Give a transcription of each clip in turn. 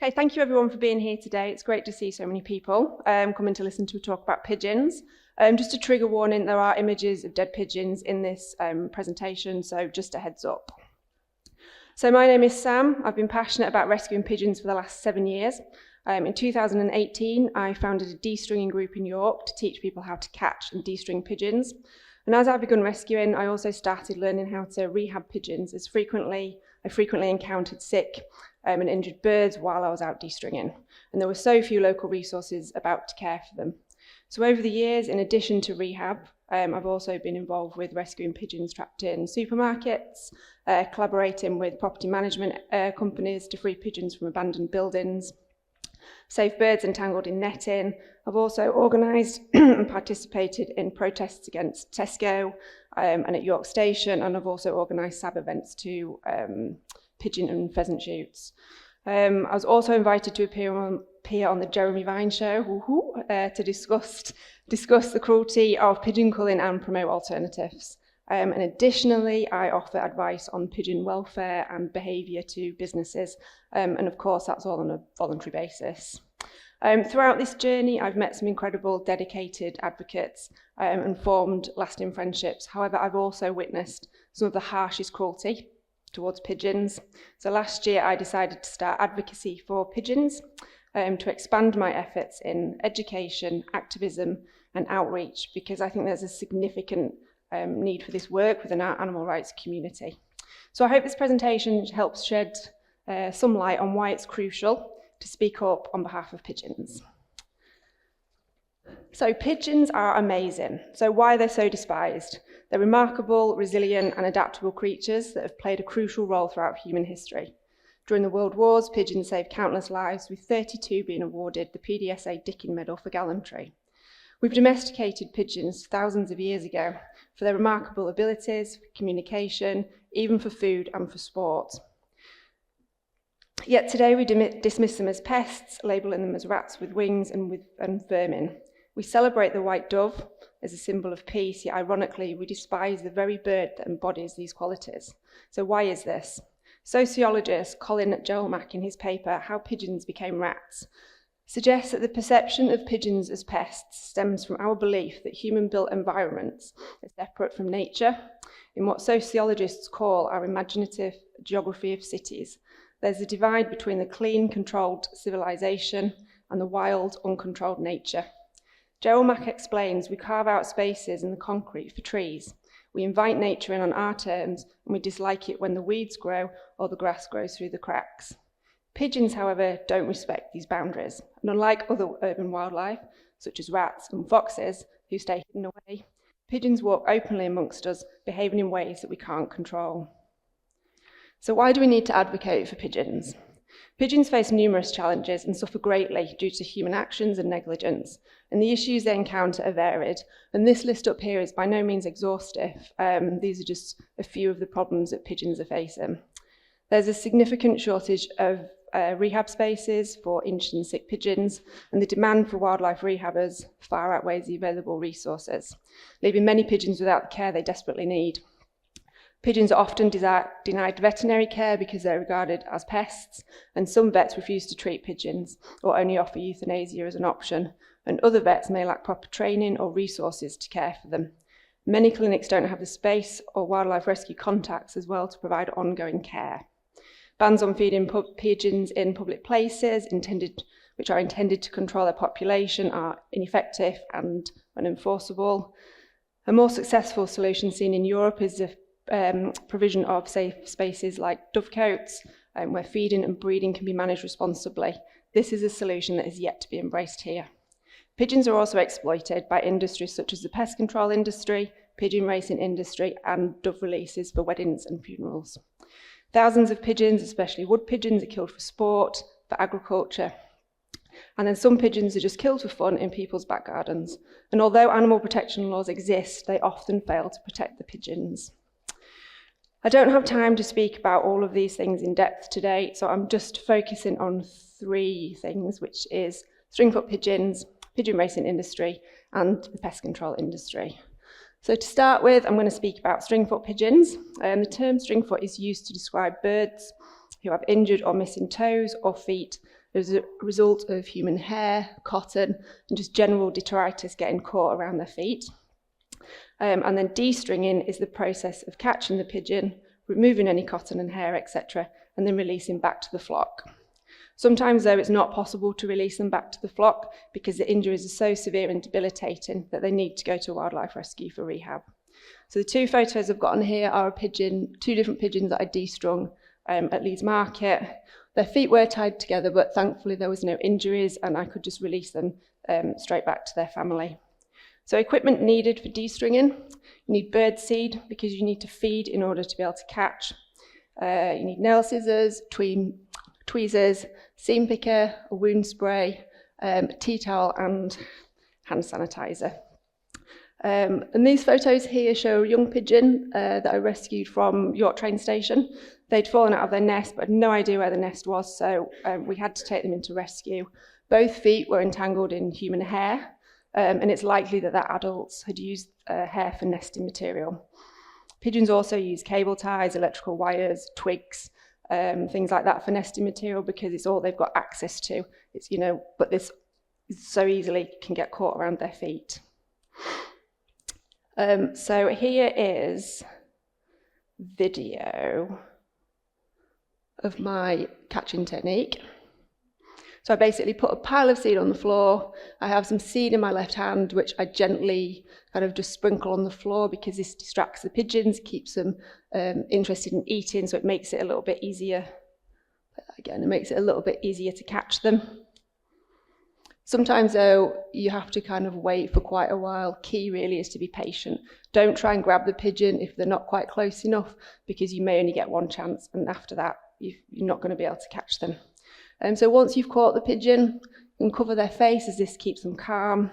Okay, thank you everyone for being here today. It's great to see so many people coming to listen to a talk about pigeons. Just a trigger warning, there are images of dead pigeons in this presentation, so just a heads up. So my name is Sam. I've been passionate about rescuing pigeons for the last 7 years. In 2018, I founded a de-stringing group in York to teach people how to catch and de-string pigeons. And as I've begun rescuing, I also started learning how to rehab pigeons, as I frequently encountered sick and injured birds while I was out de-stringing. And there were so few local resources about to care for them. So over the years, in addition to rehab, I've also been involved with rescuing pigeons trapped in supermarkets, collaborating with property management companies to free pigeons from abandoned buildings, save birds entangled in netting. I've also organised and participated in protests against Tesco and at York Station, and I've also organised SAB events to pigeon and pheasant shoots. I was also invited to appear on the Jeremy Vine show to discuss the cruelty of pigeon culling and promote alternatives. And additionally, I offer advice on pigeon welfare and behaviour to businesses. And of course, that's all on a voluntary basis. Throughout this journey, I've met some incredible, dedicated advocates and formed lasting friendships. However, I've also witnessed some of the harshest cruelty towards pigeons. So last year, I decided to start advocacy for pigeons to expand my efforts in education, activism, and outreach, because I think there's a significant need for this work within our animal rights community. So I hope this presentation helps shed some light on why it's crucial to speak up on behalf of pigeons. So pigeons are amazing. So why they're so despised? They're remarkable, resilient, and adaptable creatures that have played a crucial role throughout human history. During the World Wars, pigeons saved countless lives, with 32 being awarded the PDSA Dickin Medal for gallantry. We've domesticated pigeons thousands of years ago for their remarkable abilities, for communication, even for food and for sport. Yet today we dismiss them as pests, labelling them as rats with wings and vermin. We celebrate the white dove as a symbol of peace, yet ironically we despise the very bird that embodies these qualities. So why is this? Sociologist Colin Joelmack, in his paper How Pigeons Became Rats, suggests that the perception of pigeons as pests stems from our belief that human-built environments are separate from nature in what sociologists call our imaginative geography of cities. There's a divide between the clean, controlled civilization and the wild, uncontrolled nature. Joelmack explains we carve out spaces in the concrete for trees. We invite nature in on our terms, and we dislike it when the weeds grow or the grass grows through the cracks. Pigeons, however, don't respect these boundaries, and unlike other urban wildlife, such as rats and foxes, who stay hidden away, pigeons walk openly amongst us, behaving in ways that we can't control. So why do we need to advocate for pigeons? Pigeons face numerous challenges and suffer greatly due to human actions and negligence, and the issues they encounter are varied, and this list up here is by no means exhaustive. These are just a few of the problems that pigeons are facing. There's a significant shortage of rehab spaces for injured and sick pigeons, and the demand for wildlife rehabbers far outweighs the available resources, leaving many pigeons without the care they desperately need. Pigeons are often denied veterinary care because they're regarded as pests, and some vets refuse to treat pigeons or only offer euthanasia as an option, and other vets may lack proper training or resources to care for them. Many clinics don't have the space or wildlife rescue contacts as well to provide ongoing care. Bans on feeding pigeons in public places, which are intended to control their population, are ineffective and unenforceable. A more successful solution seen in Europe is the provision of safe spaces like dovecotes, where feeding and breeding can be managed responsibly. This is a solution that is yet to be embraced here. Pigeons are also exploited by industries such as the pest control industry, pigeon racing industry, and dove releases for weddings and funerals. Thousands of pigeons, especially wood pigeons, are killed for sport, for agriculture. And then some pigeons are just killed for fun in people's back gardens. And although animal protection laws exist, they often fail to protect the pigeons. I don't have time to speak about all of these things in depth today, so I'm just focusing on 3 things, which is stringfoot pigeons, pigeon racing industry, and the pest control industry. So to start with, I'm going to speak about stringfoot pigeons. The term stringfoot is used to describe birds who have injured or missing toes or feet as a result of human hair, cotton, and just general detritus getting caught around their feet. And then de-stringing is the process of catching the pigeon, removing any cotton and hair, etc., and then releasing back to the flock. Sometimes, though, it's not possible to release them back to the flock because the injuries are so severe and debilitating that they need to go to wildlife rescue for rehab. So the two photos I've got on here are two different pigeons that I de-strung at Leeds Market. Their feet were tied together, but thankfully there was no injuries and I could just release them straight back to their family. So equipment needed for de-stringing: you need bird seed because you need to feed in order to be able to catch. You need nail scissors, tweezers, seam picker, a wound spray, a tea towel and hand sanitizer. And these photos here show a young pigeon that I rescued from York train station. They'd fallen out of their nest but had no idea where the nest was, so we had to take them into rescue. Both feet were entangled in human hair, and it's likely that their adults had used hair for nesting material. Pigeons also use cable ties, electrical wires, twigs, things like that for nesting material because it's all they've got access to. It's, but this so easily can get caught around their feet. So here is video of my catching technique. So I basically put a pile of seed on the floor. I have some seed in my left hand, which I gently kind of just sprinkle on the floor because this distracts the pigeons, keeps them interested in eating, so it makes it a little bit easier. Again, it makes it a little bit easier to catch them. Sometimes, though, you have to kind of wait for quite a while. Key really is to be patient. Don't try and grab the pigeon if they're not quite close enough, because you may only get one chance, and after that, you're not going to be able to catch them. So once you've caught the pigeon, you can cover their face as this keeps them calm.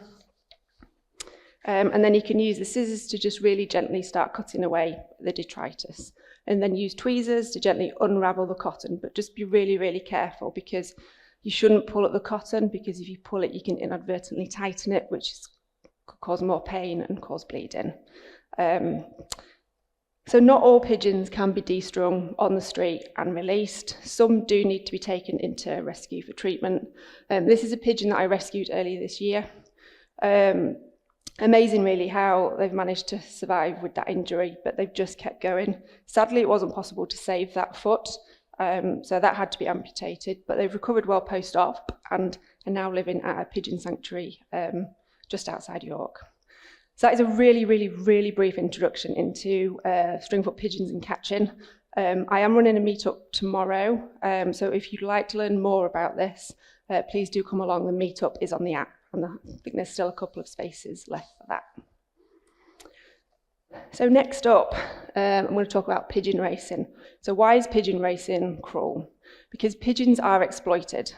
And then you can use the scissors to just really gently start cutting away the detritus. And then use tweezers to gently unravel the cotton, but just be really, really careful because you shouldn't pull at the cotton, because if you pull it, you can inadvertently tighten it, which could cause more pain and cause bleeding. So not all pigeons can be de-strung on the street and released. Some do need to be taken into rescue for treatment. This is a pigeon that I rescued earlier this year. Amazing really how they've managed to survive with that injury, but they've just kept going. Sadly, it wasn't possible to save that foot, so that had to be amputated, but they've recovered well post-op and are now living at a pigeon sanctuary just outside York. So that is a really, really, really brief introduction into stringfoot pigeons and catching. I am running a meetup tomorrow, so if you'd like to learn more about this, please do come along. The meetup is on the app, and I think there's still a couple of spaces left for that. So next up, I'm going to talk about pigeon racing. So why is pigeon racing cruel? Because pigeons are exploited.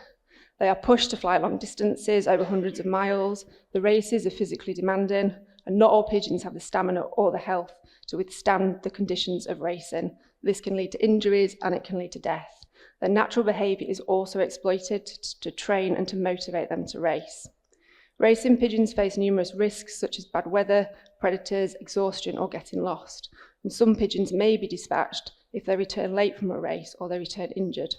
They are pushed to fly long distances, over hundreds of miles. The races are physically demanding, and not all pigeons have the stamina or the health to withstand the conditions of racing. This can lead to injuries and it can lead to death. Their natural behaviour is also exploited to train and to motivate them to race. Racing pigeons face numerous risks such as bad weather, predators, exhaustion or getting lost. And some pigeons may be dispatched if they return late from a race or they return injured.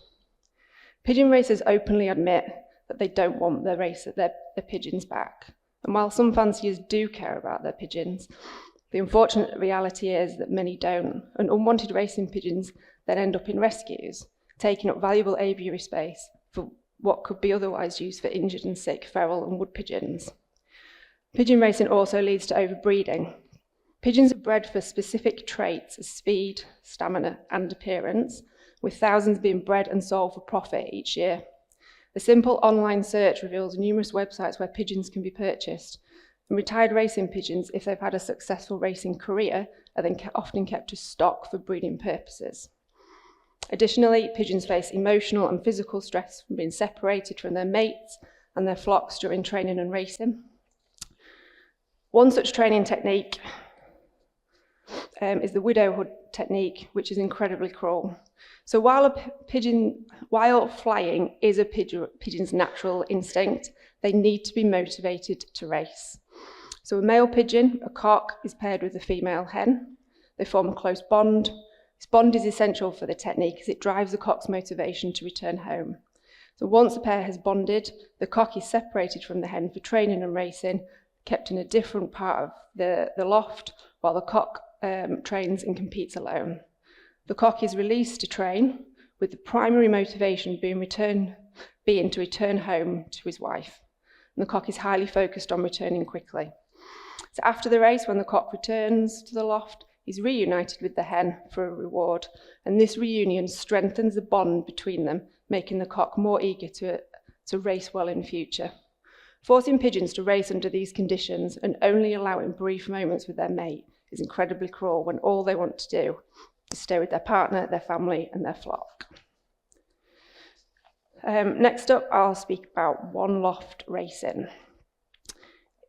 Pigeon racers openly admit that they don't want their pigeons back. And while some fanciers do care about their pigeons, the unfortunate reality is that many don't, and unwanted racing pigeons then end up in rescues, taking up valuable aviary space for what could be otherwise used for injured and sick feral and wood pigeons. Pigeon racing also leads to overbreeding. Pigeons are bred for specific traits as speed, stamina, and appearance, with thousands being bred and sold for profit each year. A simple online search reveals numerous websites where pigeons can be purchased, and retired racing pigeons, if they've had a successful racing career, are then often kept as stock for breeding purposes. Additionally, pigeons face emotional and physical stress from being separated from their mates and their flocks during training and racing. One such training technique is the widowhood technique, which is incredibly cruel. So while flying is a pigeon's natural instinct, they need to be motivated to race. So a male pigeon, a cock, is paired with a female hen. They form a close bond. This bond is essential for the technique as it drives the cock's motivation to return home. So once the pair has bonded, the cock is separated from the hen for training and racing, kept in a different part of the loft, while the cock trains and competes alone. The cock is released to train, with the primary motivation being to return home to his wife. And the cock is highly focused on returning quickly. So after the race, when the cock returns to the loft, he's reunited with the hen for a reward, and this reunion strengthens the bond between them, making the cock more eager to race well in future. Forcing pigeons to race under these conditions and only allowing brief moments with their mate is incredibly cruel when all they want to do is stay with their partner, their family, and their flock. Next up, I'll speak about one loft racing.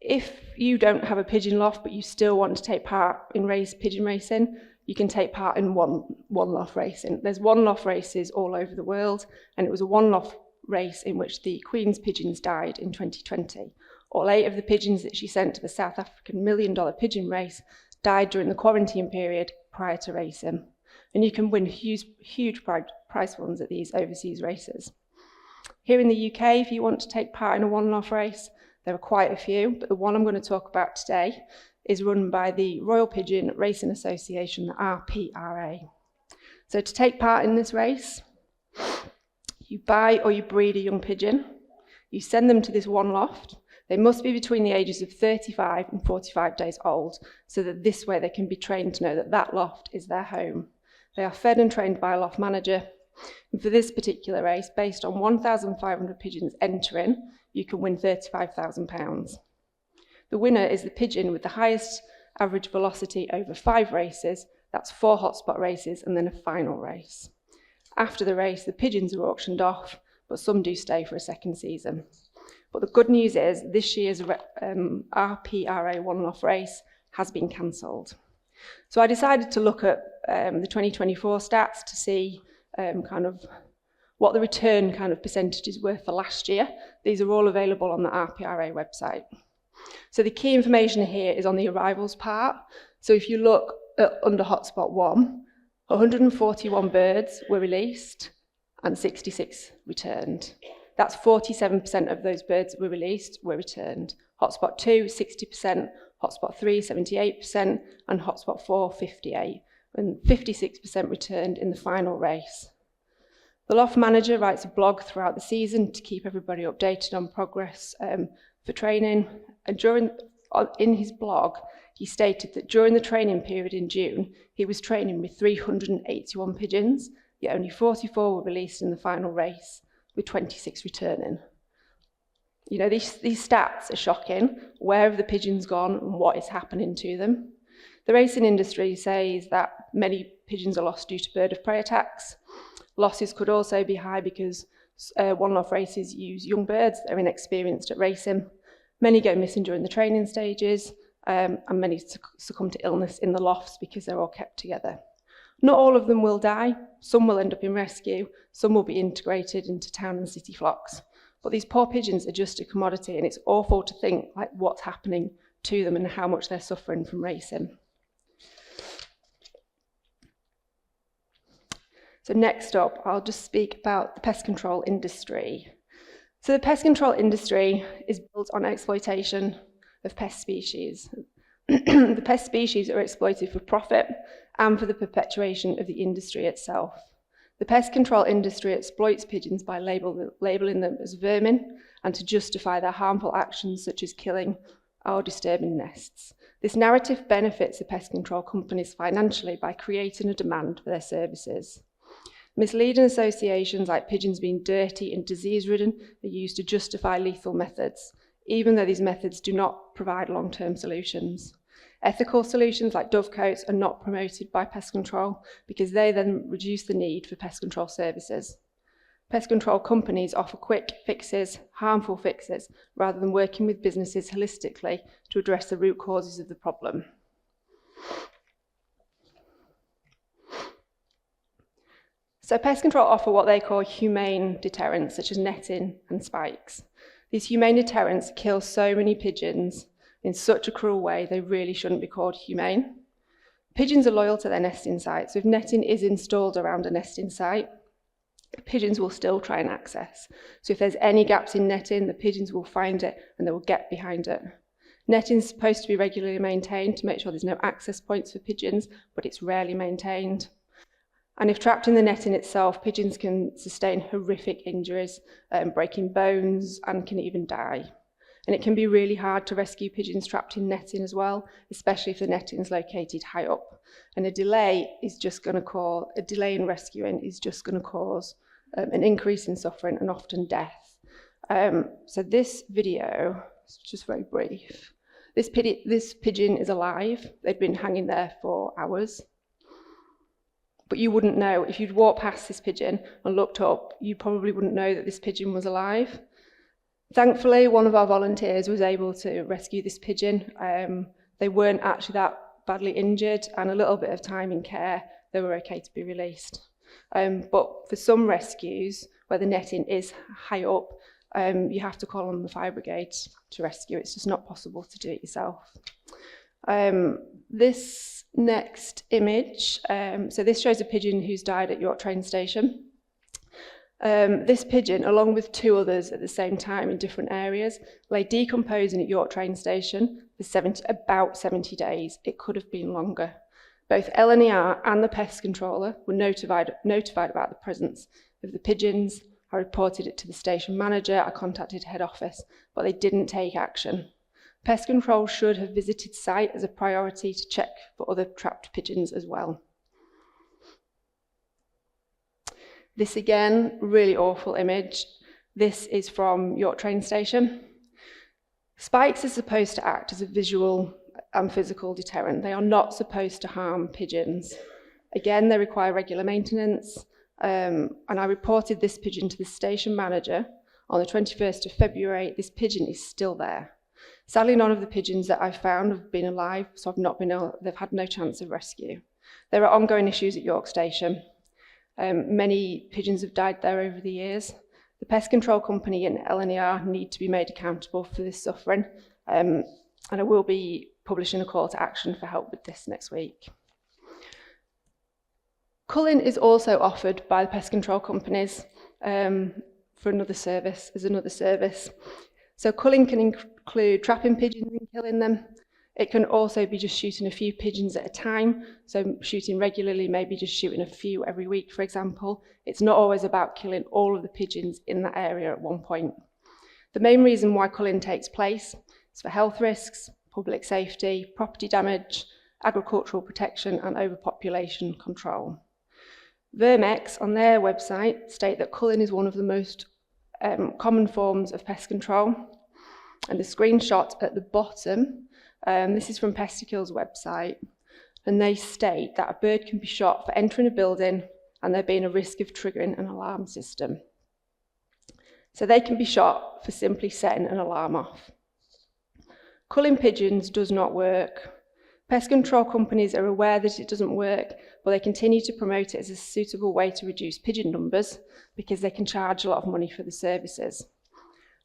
If you don't have a pigeon loft, but you still want to take part in pigeon racing, you can take part in one loft racing. There's one loft races all over the world, and it was a one loft race in which the Queen's pigeons died in 2020. All 8 of the pigeons that she sent to the South African $1 million pigeon race died during the quarantine period prior to racing. And you can win huge prize funds at these overseas races. Here in the UK, if you want to take part in a one loft race, there are quite a few, but the one I'm going to talk about today is run by the Royal Pigeon Racing Association, the RPRA. So to take part in this race, you buy or you breed a young pigeon, you send them to this one loft. They must be between the ages of 35 and 45 days old, so that this way they can be trained to know that that loft is their home. They are fed and trained by a loft manager. And for this particular race, based on 1,500 pigeons entering, you can win £35,000. The winner is the pigeon with the highest average velocity over 5 races. That's 4 hotspot races and then a final race. After the race, the pigeons are auctioned off, but some do stay for a second season. But the good news is this year's RPRA one-off race has been cancelled. So I decided to look at the 2024 stats to see kind of what the return kind of percentages were for last year. These are all available on the RPRA website. So the key information here is on the arrivals part. So if you look at under hotspot 1, 141 birds were released and 66 returned. That's 47% of those birds that were released were returned. Hotspot 2, 60%, hotspot 3, 78%, and hotspot 4, 58%, and 56% returned in the final race. The loft manager writes a blog throughout the season to keep everybody updated on progress for training. And in his blog, he stated that during the training period in June, he was training with 381 pigeons, yet only 44 were released in the final race, with 26 returning. You know, these stats are shocking. Where have the pigeons gone and what is happening to them? The racing industry says that many pigeons are lost due to bird of prey attacks. Losses could also be high because one-off races use young birds that are inexperienced at racing. Many go missing during the training stages, and many succumb to illness in the lofts because they're all kept together. Not all of them will die. Some will end up in rescue. Some will be integrated into town and city flocks. But these poor pigeons are just a commodity, and it's awful to think like what's happening to them and how much they're suffering from racing. So next up, I'll just speak about the pest control industry. So the pest control industry is built on exploitation of pest species. The pest species are exploited for profit and for the perpetuation of the industry itself. The pest control industry exploits pigeons by labelling them as vermin and to justify their harmful actions such as killing or disturbing nests. This narrative benefits the pest control companies financially by creating a demand for their services. Misleading associations like pigeons being dirty and disease-ridden are used to justify lethal methods, even though these methods do not provide long-term solutions. Ethical solutions like dovecotes are not promoted by pest control because they then reduce the need for pest control services. Pest control companies offer quick fixes, harmful fixes, rather than working with businesses holistically to address the root causes of the problem. So pest control offer what they call humane deterrents, such as netting and spikes. These humane deterrents kill so many pigeons in such a cruel way they really shouldn't be called humane. Pigeons are loyal to their nesting site, so if netting is installed around a nesting site, pigeons will still try and access. So if there's any gaps in netting, the pigeons will find it and they will get behind it. Netting is supposed to be regularly maintained to make sure there's no access points for pigeons, but it's rarely maintained. And if trapped in the netting itself, pigeons can sustain horrific injuries, breaking bones, and can even die. And it can be really hard to rescue pigeons trapped in netting as well, especially if the netting is located high up. And a delay in rescuing is just going to cause an increase in suffering and often death. So this video is just very brief. This pigeon is alive. They'd been hanging there for hours. But you wouldn't know. If you'd walked past this pigeon and looked up, you probably wouldn't know that this pigeon was alive. Thankfully, one of our volunteers was able to rescue this pigeon. They weren't actually that badly injured, and a little bit of time in care, they were okay to be released. But for some rescues, where the netting is high up, you have to call on the fire brigade to rescue. It's just not possible to do it yourself. This next image, so this shows a pigeon who's died at York train station. This pigeon, along with 2 others at the same time in different areas, lay decomposing at York train station for about 70 days. It could have been longer. Both LNER and the pest controller were notified about the presence of the pigeons. I reported it to the station manager, I contacted head office, but they didn't take action. Pest control should have visited site as a priority to check for other trapped pigeons as well. This again, really awful image. This is from York train station. Spikes are supposed to act as a visual and physical deterrent. They are not supposed to harm pigeons. Again, they require regular maintenance. And I reported this pigeon to the station manager on the 21st of February. This pigeon is still there. Sadly, none of the pigeons that I've found have been alive, so they've had no chance of rescue. There are ongoing issues at York station. Many pigeons have died there over the years. The pest control company and LNER need to be made accountable for this suffering, and I will be publishing a call to action for help with this next week. Culling is also offered by the pest control companies for another service, So culling can include trapping pigeons and killing them. It can also be just shooting a few pigeons at a time, so shooting regularly, maybe just shooting a few every week, for example. It's not always about killing all of the pigeons in that area at one point. The main reason why culling takes place is for health risks, public safety, property damage, agricultural protection and overpopulation control. VARC on their website state that culling is one of the most common forms of pest control. And the screenshot at the bottom, this is from Pestikill's website, and they state that a bird can be shot for entering a building and there being a risk of triggering an alarm system. So they can be shot for simply setting an alarm off. Culling pigeons does not work. Pest control companies are aware that it doesn't work, but they continue to promote it as a suitable way to reduce pigeon numbers because they can charge a lot of money for the services.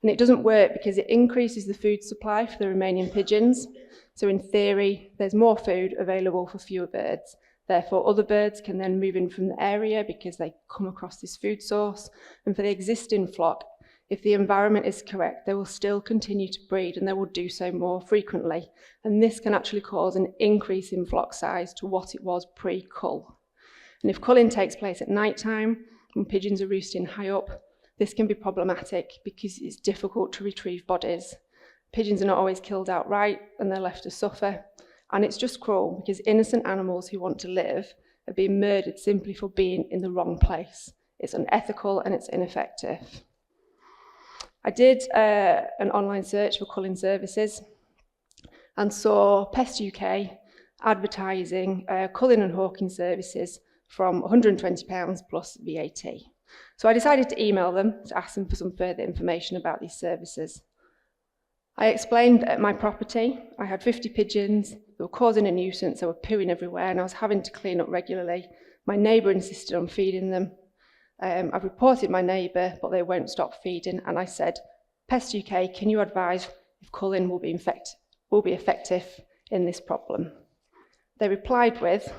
And it doesn't work because it increases the food supply for the Romanian pigeons. So in theory, there's more food available for fewer birds. Therefore, other birds can then move in from the area because they come across this food source. And for the existing flock, if the environment is correct, they will still continue to breed and they will do so more frequently. And this can actually cause an increase in flock size to what it was pre-cull. And if culling takes place at night time, when pigeons are roosting high up, this can be problematic because it's difficult to retrieve bodies. Pigeons are not always killed outright and they're left to suffer. And it's just cruel because innocent animals who want to live are being murdered simply for being in the wrong place. It's unethical and it's ineffective. I did an online search for culling services and saw Pest UK advertising culling and hawking services from £120 plus VAT. So I decided to email them to ask them for some further information about these services. I explained that at my property I had 50 pigeons, they were causing a nuisance, they were pooing everywhere and I was having to clean up regularly. My neighbour insisted on feeding them. I've reported my neighbour, but they won't stop feeding, and I said, Pest UK, can you advise if culling will be effective in this problem? They replied with,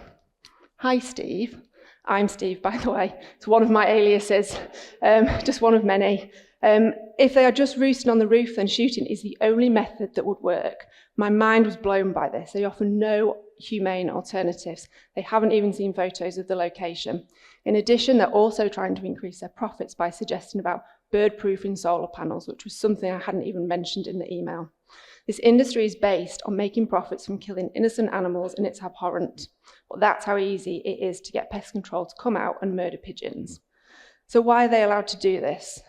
Hi Steve, I'm Steve, by the way. It's one of my aliases, just one of many. If they are just roosting on the roof, then shooting is the only method that would work. My mind was blown by this. They offer no humane alternatives. They haven't even seen photos of the location. In addition, they're also trying to increase their profits by suggesting about bird-proofing solar panels, which was something I hadn't even mentioned in the email. This industry is based on making profits from killing innocent animals, and it's abhorrent. But that's how easy it is to get pest control to come out and murder pigeons. So why are they allowed to do this?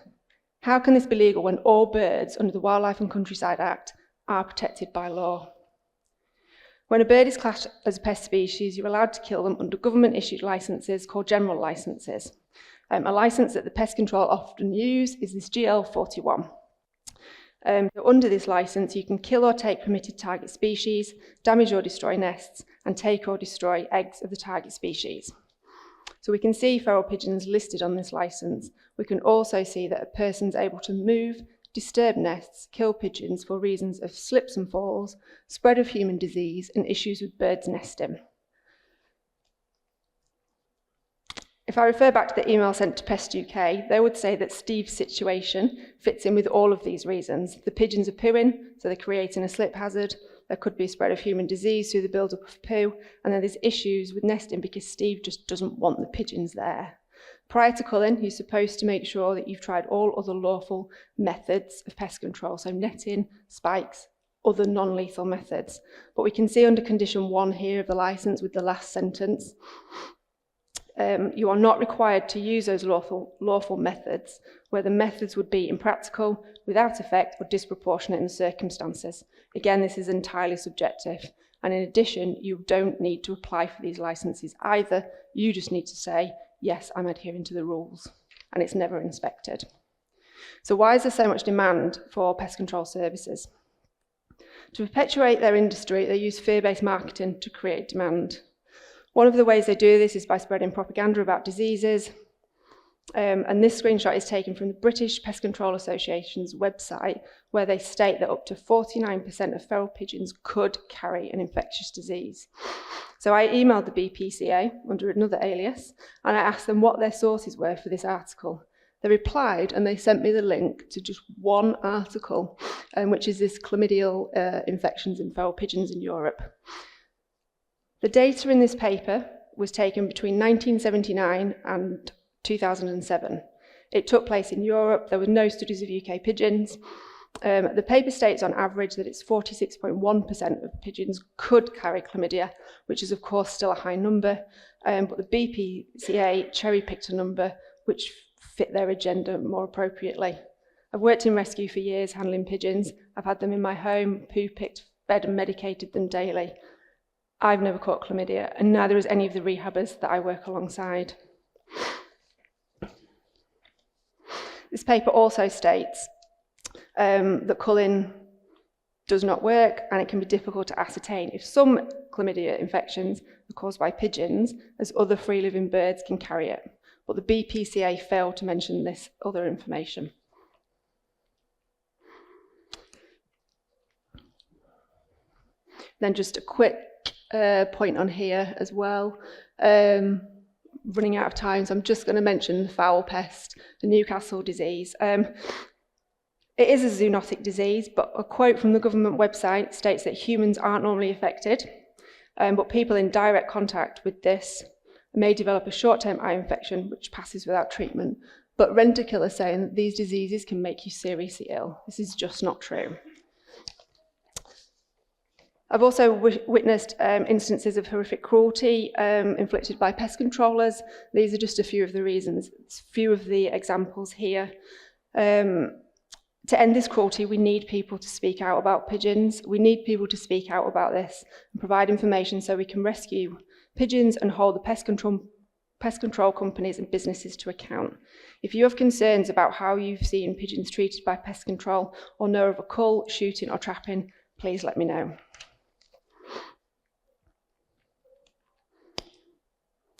How can this be legal when all birds under the Wildlife and Countryside Act are protected by law? When a bird is classed as a pest species, you're allowed to kill them under government-issued licences called general licences. A licence that the pest control often use is this GL41. So under this licence, you can kill or take permitted target species, damage or destroy nests, and take or destroy eggs of the target species. So we can see feral pigeons listed on this licence. We can also see that a person's able to move, disturb nests, kill pigeons for reasons of slips and falls, spread of human disease, and issues with birds nesting. If I refer back to the email sent to Pest UK, they would say that Steve's situation fits in with all of these reasons. The pigeons are pooing, so they're creating a slip hazard. There could be a spread of human disease through the build-up of poo, and then there's issues with nesting because Steve just doesn't want the pigeons there. Prior to culling, you're supposed to make sure that you've tried all other lawful methods of pest control, so netting, spikes, other non-lethal methods. But we can see under condition 1 here of the licence with the last sentence, you are not required to use those lawful methods where the methods would be impractical, without effect, or disproportionate in the circumstances. Again, this is entirely subjective. And in addition, you don't need to apply for these licenses either. You just need to say, yes, I'm adhering to the rules, and it's never inspected. So why is there so much demand for pest control services? To perpetuate their industry, they use fear-based marketing to create demand. One of the ways they do this is by spreading propaganda about diseases. And this screenshot is taken from the British Pest Control Association's website, where they state that up to 49% of feral pigeons could carry an infectious disease. So I emailed the BPCA under another alias, and I asked them what their sources were for this article. They replied, and they sent me the link to just one article, which is this chlamydial infections in feral pigeons in Europe. The data in this paper was taken between 1979 and 2007. It took place in Europe. There were no studies of UK pigeons. The paper states on average that it's 46.1% of pigeons could carry chlamydia, which is of course still a high number, but the BPCA cherry-picked a number which fit their agenda more appropriately. I've worked in rescue for years handling pigeons. I've had them in my home, poo-picked, fed and medicated them daily. I've never caught chlamydia, and neither has any of the rehabbers that I work alongside. This paper also states that culling does not work, and it can be difficult to ascertain if some chlamydia infections are caused by pigeons, as other free-living birds can carry it. But the BPCA failed to mention this other information. Then just a quick point on here as well. Running out of time, so I'm just going to mention the fowl pest, the Newcastle disease. It is a zoonotic disease, but a quote from the government website states that humans aren't normally affected, but people in direct contact with this may develop a short-term eye infection which passes without treatment. But Rentokil are saying that these diseases can make you seriously ill. This is just not true. I've also witnessed instances of horrific cruelty inflicted by pest controllers. These are just a few of the reasons, a few of the examples here. To end this cruelty, we need people to speak out about pigeons. We need people to speak out about this and provide information so we can rescue pigeons and hold the pest control companies and businesses to account. If you have concerns about how you've seen pigeons treated by pest control or know of a cull, shooting or trapping, please let me know.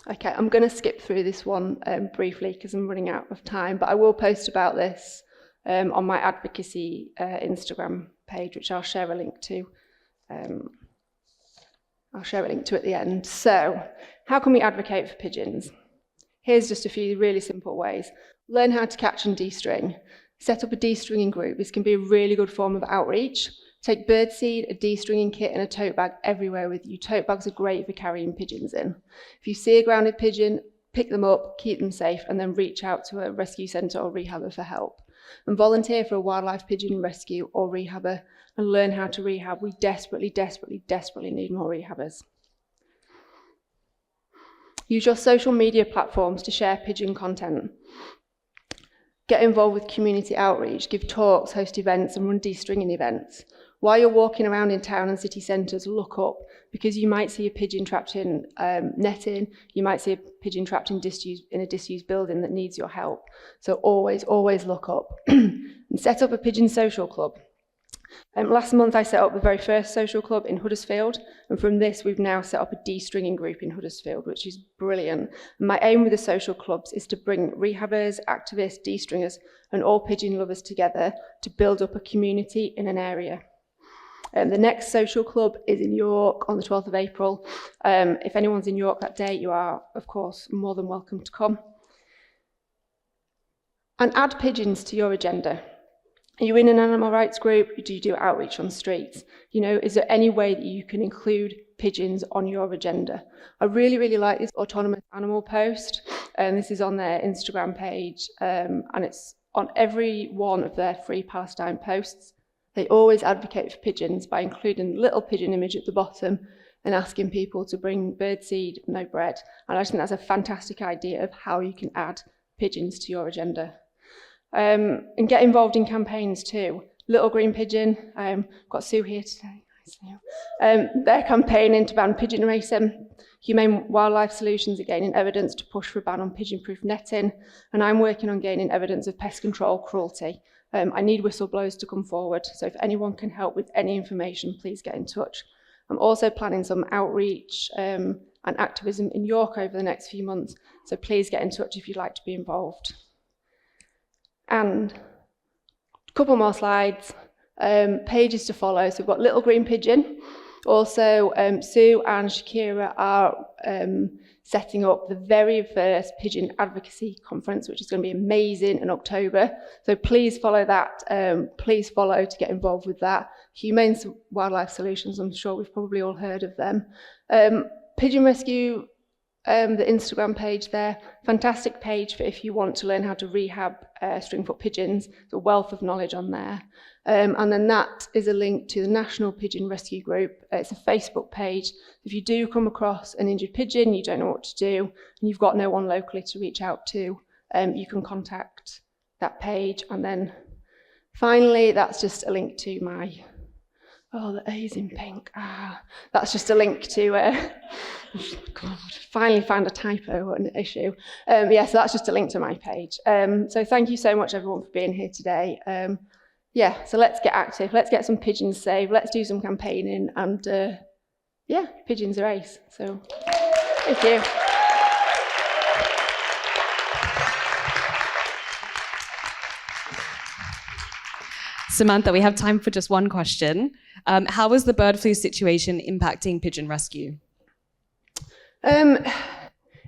Okay, I'm going to skip through this one briefly because I'm running out of time, but I will post about this on my advocacy Instagram page, which I'll share a link to. I'll share a link to at the end. So, how can we advocate for pigeons? Here's just a few really simple ways. Learn how to catch and de-string. Set up a de-stringing group. This can be a really good form of outreach. Take birdseed, a de-stringing kit and a tote bag everywhere with you. Tote bags are great for carrying pigeons in. If you see a grounded pigeon, pick them up, keep them safe, and then reach out to a rescue centre or rehabber for help. And volunteer for a wildlife pigeon rescue or rehabber and learn how to rehab. We desperately, desperately, desperately need more rehabbers. Use your social media platforms to share pigeon content. Get involved with community outreach, give talks, host events, and run de-stringing events. While you're walking around in town and city centres, look up, because you might see a pigeon trapped in netting, you might see a pigeon trapped in a disused building that needs your help. So always, always look up. And set up a pigeon social club. Last month I set up the very first social club in Huddersfield, and from this we've now set up a de-stringing group in Huddersfield, which is brilliant. And my aim with the social clubs is to bring rehabbers, activists, de-stringers and all pigeon lovers together to build up a community in an area. The next social club is in York on the 12th of April. If anyone's in York that day, you are of course more than welcome to come. And add pigeons to your agenda. Are you in an animal rights group? Do you do outreach on streets? You know, is there any way that you can include pigeons on your agenda? I really, really like this autonomous animal post, and this is on their Instagram page, and it's on every one of their Free Palestine posts. They always advocate for pigeons by including a little pigeon image at the bottom and asking people to bring birdseed, no bread. And I just think that's a fantastic idea of how you can add pigeons to your agenda. And get involved in campaigns too. Little Green Pigeon, got Sue here today. They're campaigning to ban pigeon racing. Humane Wildlife Solutions are gaining evidence to push for a ban on pigeon-proof netting, and I'm working on gaining evidence of pest control cruelty. I need whistleblowers to come forward, so if anyone can help with any information, please get in touch. I'm also planning some outreach and activism in York over the next few months, so please get in touch if you'd like to be involved. And a couple more slides, pages to follow. So we've got Little Green Pigeon. Also, Sue and Shakira are setting up the very first pigeon advocacy conference, which is going to be amazing in October. So please follow that. Please follow to get involved with that. Humane Wildlife Solutions, I'm sure we've probably all heard of them. Pigeon Rescue, the Instagram page there, fantastic page for if you want to learn how to rehab stringfoot pigeons. There's a wealth of knowledge on there. And then that is a link to the National Pigeon Rescue Group. It's a Facebook page. If you do come across an injured pigeon, you don't know what to do, and you've got no one locally to reach out to, you can contact that page. And then finally, that's just a link to my, oh, the A's in pink. That's just a link to, God, finally found a typo, an issue. Yeah, so that's just a link to my page. So thank you so much, everyone, for being here today. Yeah, so let's get active. Let's get some pigeons saved. Let's do some campaigning. And yeah, pigeons are ace. So thank you. Samantha, we have time for just one question. How is the bird flu situation impacting pigeon rescue?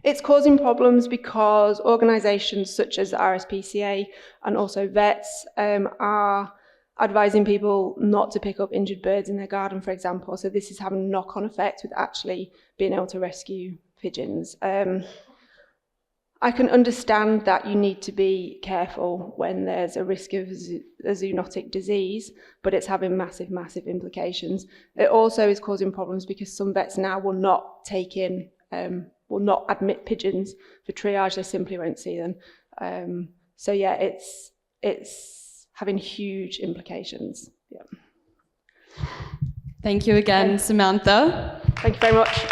It's causing problems because organisations such as the RSPCA and also vets are advising people not to pick up injured birds in their garden, for example. So this is having a knock-on effect with actually being able to rescue pigeons. I can understand that you need to be careful when there's a risk of a zoonotic disease, but it's having massive, massive implications. It also is causing problems because some vets now will not take in will not admit pigeons for triage. They simply won't see them. So yeah, it's having huge implications. Yeah. Thank you again, Samantha. Thank you very much.